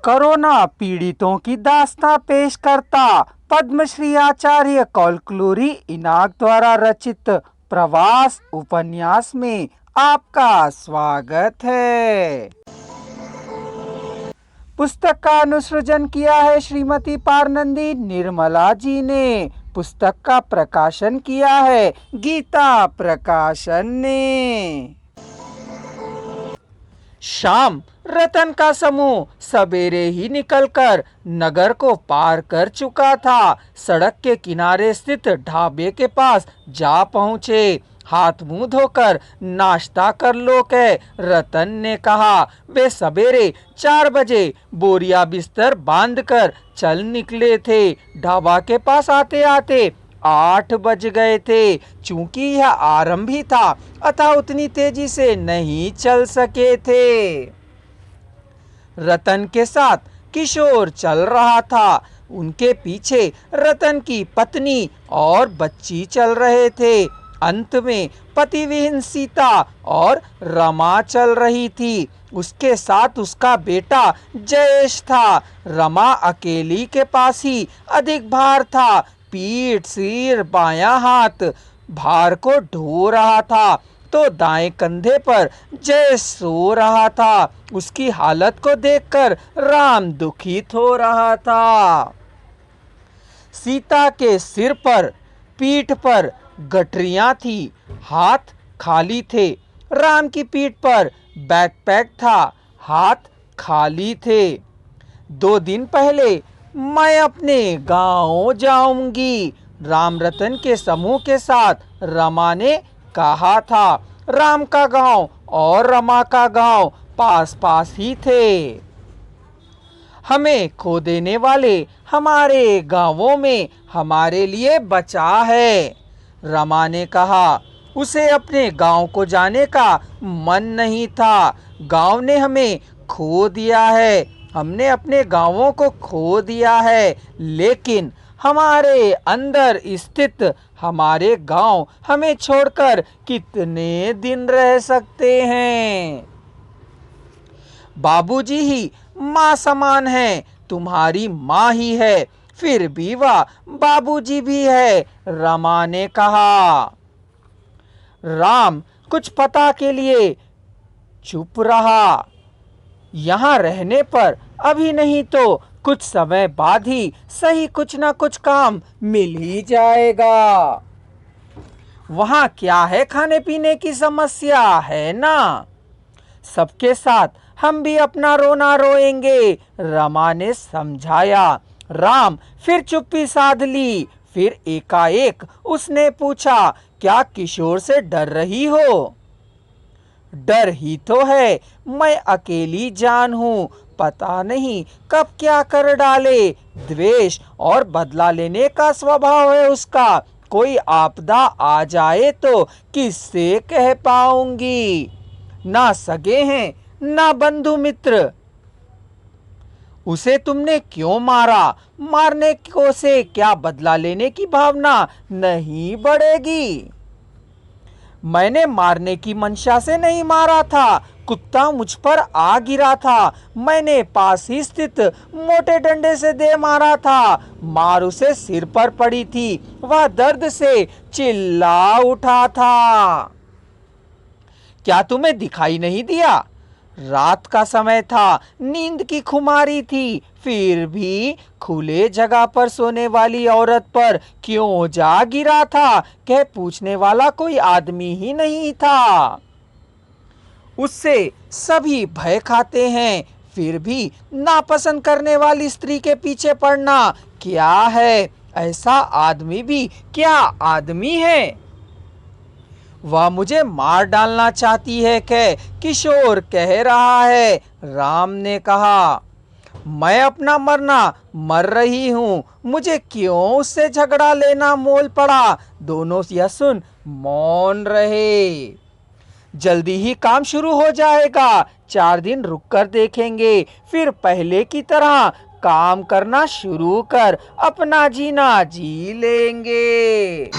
Corona पीड़ितों की दास्तां पेश करता पद्मश्री आचार्य कौलक्लूरी इनाक द्वारा रचित प्रवास उपन्यास में आपका स्वागत है। पुस्तक का अनुसृजन किया है श्रीमती पारनंदी निर्मला जी ने। पुस्तक का प्रकाशन किया है गीता प्रकाशन ने। शाम रतन का समूह सवेरे ही निकलकर नगर को पार कर चुका था। सड़क के किनारे स्थित ढाबे के पास जा पहुंचे। हाथ मुंह धोकर नाश्ता कर लो के रतन ने कहा। वे सवेरे 4 बजे बोरिया बिस्तर बांधकर चल निकले थे। ढाबा के पास आते आते 8 बज गए थे। चूंकि यह आरंभ ही था अतः उतनी तेजी से नहीं चल सके थे। रतन के साथ किशोर चल रहा था। उनके पीछे रतन की पत्नी और बच्ची चल रहे थे। अंत में पतिविहीन सीता और रमा चल रही थी। उसके साथ उसका बेटा जयेश था। रमा अकेली के पास ही अधिक भार था। पीठ, सिर, बायां हाथ भार को ढो रहा था तो दाएं कंधे पर जयेश सो रहा था। उसकी हालत को देखकर राम दुखित हो रहा था। सीता के सिर पर, पीठ पर गठरियां थी, हाथ खाली थे। राम की पीठ पर बैकपैक था, हाथ खाली थे। 2 दिन पहले मैं अपने गांव जाऊंगी, राम रतन के समूह के साथ रमा ने कहा था। राम का गांव और रमा का गांव पास पास ही थे। हमें खो देने वाले हमारे गांवों में हमारे लिए बचा है, रमा ने कहा। उसे अपने गांव को जाने का मन नहीं था। गांव ने हमें खो दिया है, हमने अपने गांवों को खो दिया है, लेकिन हमारे अंदर स्थित हमारे गांव हमें छोड़कर कितने दिन रह सकते हैं। बाबूजी ही माँ समान है, तुम्हारी माँ ही है, फिर भी वह बाबूजी भी है, रमा ने कहा। राम कुछ पता के लिए चुप रहा। यहाँ रहने पर अभी नहीं तो कुछ समय बाद ही सही कुछ ना कुछ काम मिल ही जाएगा। वहाँ क्या है, खाने पीने की समस्या है ना। सबके साथ हम भी अपना रोना रोएंगे, रमा ने समझाया। राम फिर चुप्पी साध ली। फिर एकाएक उसने पूछा, क्या किशोर से डर रही हो? डर ही तो है, मैं अकेली जान हूँ, पता नहीं कब क्या कर डाले। द्वेष और बदला लेने का स्वभाव है उसका। कोई आपदा आ जाए तो किससे कह पाऊंगी। ना सगे हैं ना बंधु मित्र। उसे तुमने क्यों मारा? मारने को से क्या बदला लेने की भावना नहीं बढ़ेगी? मैंने मारने की मंशा से नहीं मारा था, कुत्ता मुझ पर आ गिरा था, मैंने पास ही स्थित मोटे डंडे से दे मारा था। मार उसे सिर पर पड़ी थी, वह दर्द से चिल्ला उठा था। क्या तुम्हें दिखाई नहीं दिया? रात का समय था, नींद की खुमारी थी, फिर भी खुले जगह पर सोने वाली औरत पर क्यों जा गिरा था, कह पूछने वाला कोई आदमी ही नहीं था। उससे सभी भय खाते हैं, फिर भी नापसंद करने वाली स्त्री के पीछे पड़ना क्या है? ऐसा आदमी भी क्या आदमी है? वह मुझे मार डालना चाहती है के किशोर कह रहा है, राम ने कहा। मैं अपना मरना मर रही हूँ, मुझे क्यों उससे झगड़ा लेना मोल पड़ा। दोनों यह सुन मौन रहे। जल्दी ही काम शुरू हो जाएगा, 4 दिन रुक कर देखेंगे, फिर पहले की तरह काम करना शुरू कर अपना जीना जी लेंगे।